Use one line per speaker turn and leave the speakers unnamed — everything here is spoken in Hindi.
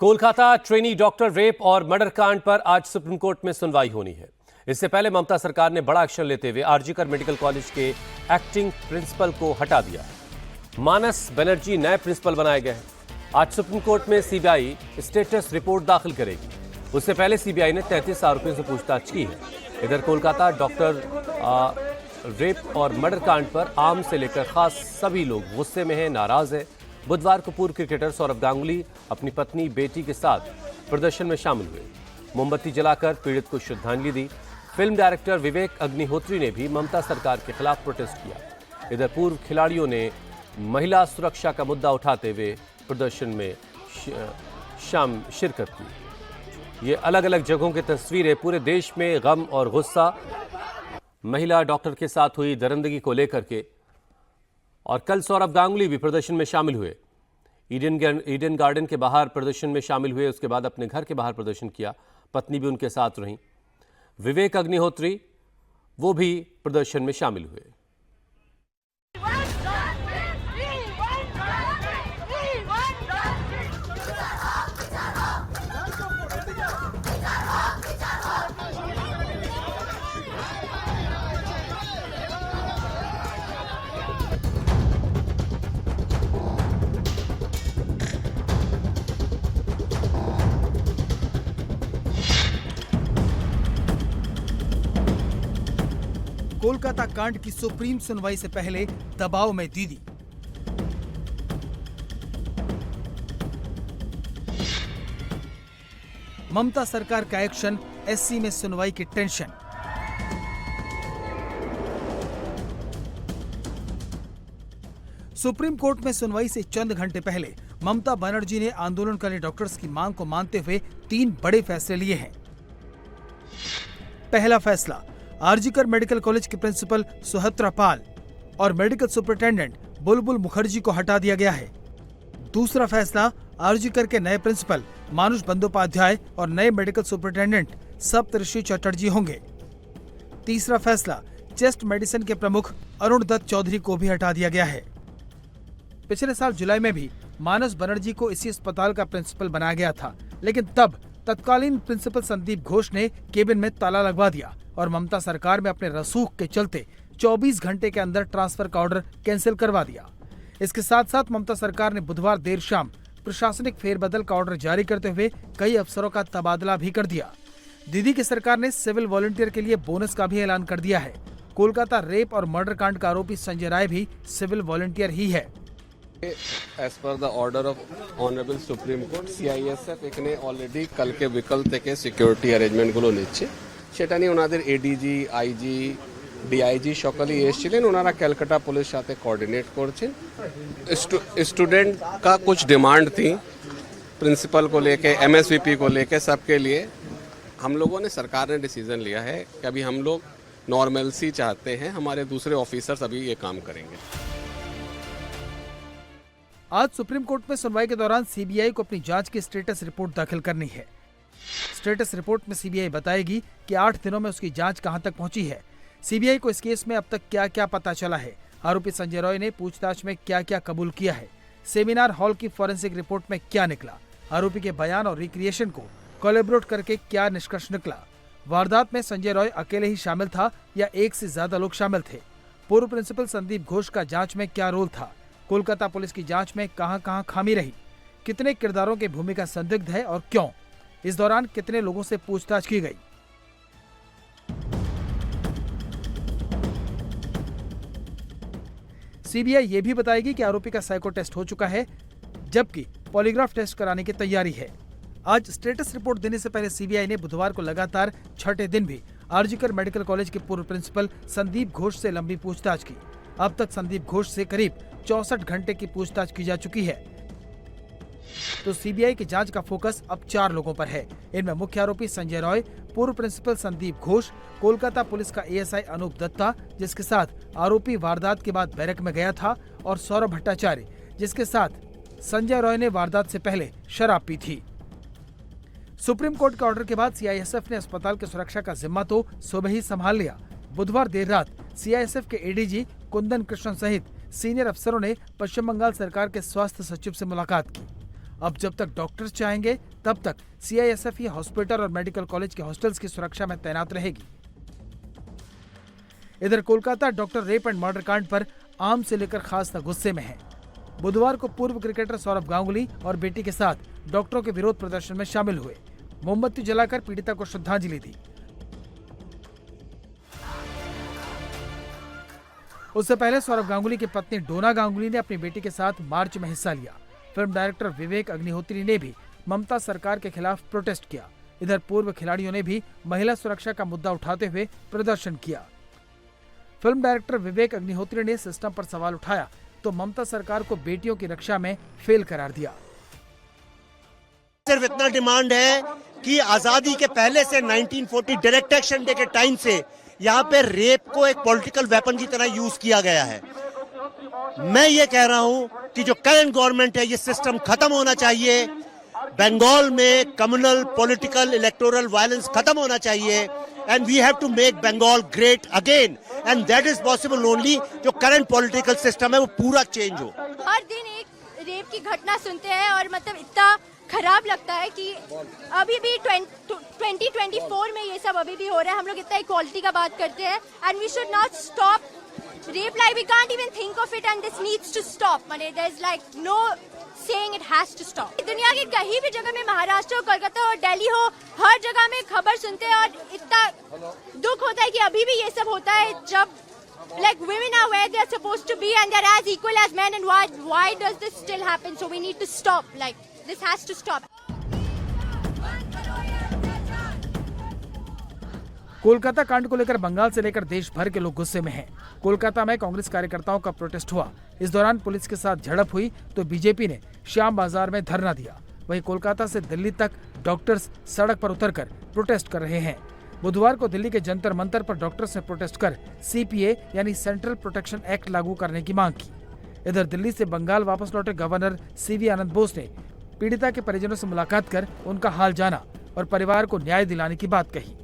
कोलकाता ट्रेनी डॉक्टर रेप और मर्डर कांड पर आज सुप्रीम कोर्ट में सुनवाई होनी है। इससे पहले ममता सरकार ने बड़ा एक्शन लेते हुए आरजीकर मेडिकल कॉलेज के एक्टिंग प्रिंसिपल को हटा दिया है। मानस बनर्जी नए प्रिंसिपल बनाए गए हैं। आज सुप्रीम कोर्ट में सीबीआई स्टेटस रिपोर्ट दाखिल करेगी। उससे पहले सीबीआई ने 33 आरोपियों से पूछताछ की है। इधर कोलकाता डॉक्टर रेप और मर्डर कांड पर आम से लेकर खास सभी लोग गुस्से में हैं, नाराज हैं। बुधवार को पूर्व क्रिकेटर सौरव गांगुली अपनी पत्नी बेटी के साथ प्रदर्शन में शामिल हुए। मोमबत्ती जलाकर पीड़ित को श्रद्धांजलि दी। फिल्म डायरेक्टर विवेक अग्निहोत्री ने भी ममता सरकार के खिलाफ प्रोटेस्ट किया। इधर पूर्व खिलाड़ियों ने महिला सुरक्षा का मुद्दा उठाते हुए प्रदर्शन में शिरकत की। ये अलग अलग जगहों की तस्वीरें। पूरे देश में गम और गुस्सा महिला डॉक्टर के साथ हुई दरिंदगी को लेकर के। और कल सौरव गांगुली भी प्रदर्शन में शामिल हुए। ईडन गार्डन के बाहर प्रदर्शन में शामिल हुए। उसके बाद अपने घर के बाहर प्रदर्शन किया। पत्नी भी उनके साथ रहीं। विवेक अग्निहोत्री वो भी प्रदर्शन में शामिल हुए।
कोलकाता कांड की सुप्रीम सुनवाई से पहले दबाव में दीदी। ममता सरकार का एक्शन, एससी में सुनवाई की टेंशन। सुप्रीम कोर्ट में सुनवाई से चंद घंटे पहले ममता बनर्जी ने आंदोलनकारी डॉक्टर्स की मांग को मानते हुए 3 बड़े फैसले लिए हैं। पहला फैसला, आरजीकर मेडिकल कॉलेज के प्रिंसिपल सुहत्रा पाल और मेडिकल सुपरिटेंडेंट बुलबुल मुखर्जी को हटा दिया गया है। दूसरा फैसला, आरजीकर के नए प्रिंसिपल मानुष बंदोपाध्याय और नए मेडिकल सुपरिटेंडेंट सप्तऋषि चटर्जी होंगे। तीसरा फैसला, चेस्ट मेडिसिन के प्रमुख अरुण दत्त चौधरी को भी हटा दिया गया है। पिछले साल जुलाई में भी मानस बनर्जी को इसी अस्पताल का प्रिंसिपल बनाया गया था, लेकिन तब तत्कालीन प्रिंसिपल संदीप घोष ने केबिन में ताला लगवा दिया और ममता सरकार में अपने रसूख के चलते 24 घंटे के अंदर ट्रांसफर का ऑर्डर कैंसिल करवा दिया। इसके साथ साथ ममता सरकार ने बुधवार देर शाम प्रशासनिक फेरबदल का ऑर्डर जारी करते हुए कई अफसरों का तबादला भी कर दिया। दीदी की सरकार ने सिविल वॉलंटियर के लिए बोनस का भी ऐलान कर दिया है। कोलकाता रेप और मर्डर कांड का आरोपी संजय राय भी सिविल वॉलंटियर ही है।
As per the order of Honorable Supreme Court, CISF এখানে অলরেডি কালকে বিকাল থেকে সিকিউরিটি অ্যারেঞ্জমেন্টগুলো নিচ্ছে। সেটা নিয়ে ওনাদের এডিজি, আইজি, ডিআইজি সকলেই এসেছিলেন। ওনারা ক্যালকাটা পুলিশ সাথে কোঅর্ডিনেট করছেন। स्टूडेंट का कुछ डिमांड थी प्रिंसिपल को लेके, एमएसवीपी को लेके, सबके लिए हम लोगों ने, सरकार ने डिसीजन लिया है कि अभी हम लोग नॉर्मलसी चाहते हैं। हमारे दूसरे ऑफिसर्स अभी ये काम करेंगे।
आज सुप्रीम कोर्ट में सुनवाई के दौरान सीबीआई को अपनी जांच की स्टेटस रिपोर्ट दाखिल करनी है। स्टेटस रिपोर्ट में सीबीआई बताएगी कि 8 दिनों में उसकी जांच कहां तक पहुंची है। सीबीआई को इस केस में अब तक क्या क्या पता चला है, आरोपी संजय रॉय ने पूछताछ में क्या क्या कबूल किया है, सेमिनार हॉल की फॉरेंसिक रिपोर्ट में क्या निकला, आरोपी के बयान और रिक्रिएशन को कोलैबोरेट करके क्या निष्कर्ष निकला, वारदात में संजय रॉय अकेले ही शामिल था या एक से ज्यादा लोग शामिल थे, पूर्व प्रिंसिपल संदीप घोष का जांच में क्या रोल था, कोलकाता पुलिस की जांच में कहां-कहां खामी रही, कितने किरदारों की भूमिका संदिग्ध है और क्यों, इस दौरान कितने लोगों से पूछताछ की गई। सीबीआई ये भी बताएगी कि आरोपी का साइको टेस्ट हो चुका है, जबकि पॉलीग्राफ टेस्ट कराने की तैयारी है। आज स्टेटस रिपोर्ट देने से पहले सीबीआई ने बुधवार को लगातार छठे दिन भी आरजीकर मेडिकल कॉलेज के पूर्व प्रिंसिपल संदीप घोष से लंबी पूछताछ की। अब तक संदीप घोष से करीब 64 घंटे की पूछताछ की जा चुकी है। तो सीबीआई की जांच का फोकस अब 4 लोगों पर है। इनमें मुख्य आरोपी संजय रॉय, पूर्व प्रिंसिपल संदीप घोष, कोलकाता पुलिस का एएसआई अनूप दत्ता, जिसके साथ आरोपी वारदात के बाद बैरक में गया था, और सौरभ भट्टाचार्य, जिसके साथ संजय रॉय ने वारदात से पहले शराब पी थी। सुप्रीम कोर्ट के ऑर्डर के बाद सीआईएसएफ ने अस्पताल की सुरक्षा का जिम्मा तो सुबह ही संभाल लिया। बुधवार देर रात सीआईएसएफ के एडीजी कुंदन कृष्णन सहित सीनियर अफसरों ने पश्चिम बंगाल सरकार के स्वास्थ्य सचिव से मुलाकात की। अब जब तक डॉक्टर्स चाहेंगे तब तक सीआईएसएफ ही हॉस्पिटल और मेडिकल कॉलेज के हॉस्टल्स की सुरक्षा में तैनात रहेगी। इधर Kolkata doctor rape and murder कांड पर आम से लेकर खास तक गुस्से में है। बुधवार को पूर्व क्रिकेटर सौरव गांगुली और बेटी के साथ डॉक्टरों के विरोध प्रदर्शन में शामिल हुए, मोमबत्ती जलाकर पीड़िता को श्रद्धांजलि दी। उससे पहले सौरव गांगुली की पत्नी डोना गांगुली ने अपनी बेटी के साथ मार्च में हिस्सा लिया। फिल्म डायरेक्टर विवेक अग्निहोत्री ने भी ममता सरकार के खिलाफ प्रोटेस्ट किया। इधर पूर्व खिलाड़ियों ने भी महिला सुरक्षा का मुद्दा उठाते हुए प्रदर्शन किया। फिल्म डायरेक्टर विवेक अग्निहोत्री ने सिस्टम पर सवाल उठाया तो ममता सरकार को बेटियों की रक्षा में फेल करार दिया।
सिर्फ इतना डिमांड है कि आजादी के पहले से 1940 डायरेक्ट एक्शन डे के टाइम से यहाँ पे रेप को एक पॉलिटिकल वेपन की तरह यूज किया गया है। मैं ये कह रहा हूँ कि जो करंट गवर्नमेंट है, ये सिस्टम खत्म होना चाहिए। बंगाल में कम्युनल पॉलिटिकल इलेक्टोरल वायलेंस खत्म होना चाहिए and we have to make Bengal great again and that is possible only जो करंट पॉलिटिकल सिस्टम है वो पूरा चेंज हो।
हर दिन एक रेप की घटना सुनते हैं और मतलब इतना खराब लगता है कि अभी भी 2024 में ये सब अभी भी हो रहा है। हम लोग इतना इक्वालिटी का बात करते हैं and we should not stop rape, like we can't even think of it and this needs to stop. माने there is like no saying it has to stop. दुनिया की कहीं भी जगह में, महाराष्ट्र हो, कोलकाता हो, दिल्ली हो, हर जगह में खबर सुनते हैं और इतना दुख होता है कि अभी भी ये सब होता है जब like women are where they are supposed to be and they're as equal as men, and why does this still happen? So we need to stop, like this has to stop.
Kolkata कांड को लेकर बंगाल से लेकर देश भर के लोग गुस्से में हैं। कोलकाता में कांग्रेस कार्यकर्ताओं का प्रोटेस्ट हुआ। इस दौरान पुलिस के साथ झड़प हुई तो बीजेपी ने श्याम बाजार में धरना दिया। वहीं कोलकाता से दिल्ली तक डॉक्टर्स सड़क पर उतरकर प्रोटेस्ट कर रहे हैं। बुधवार को दिल्ली के जंतर मंतर पर डॉक्टर्स ने प्रोटेस्ट कर सीपीए यानी सेंट्रल प्रोटेक्शन एक्ट लागू करने की मांग की। इधर दिल्ली से बंगाल वापस लौटे गवर्नर सीवी आनंद बोस ने पीड़िता के परिजनों से मुलाकात कर उनका हाल जाना और परिवार को न्याय दिलाने की बात कही।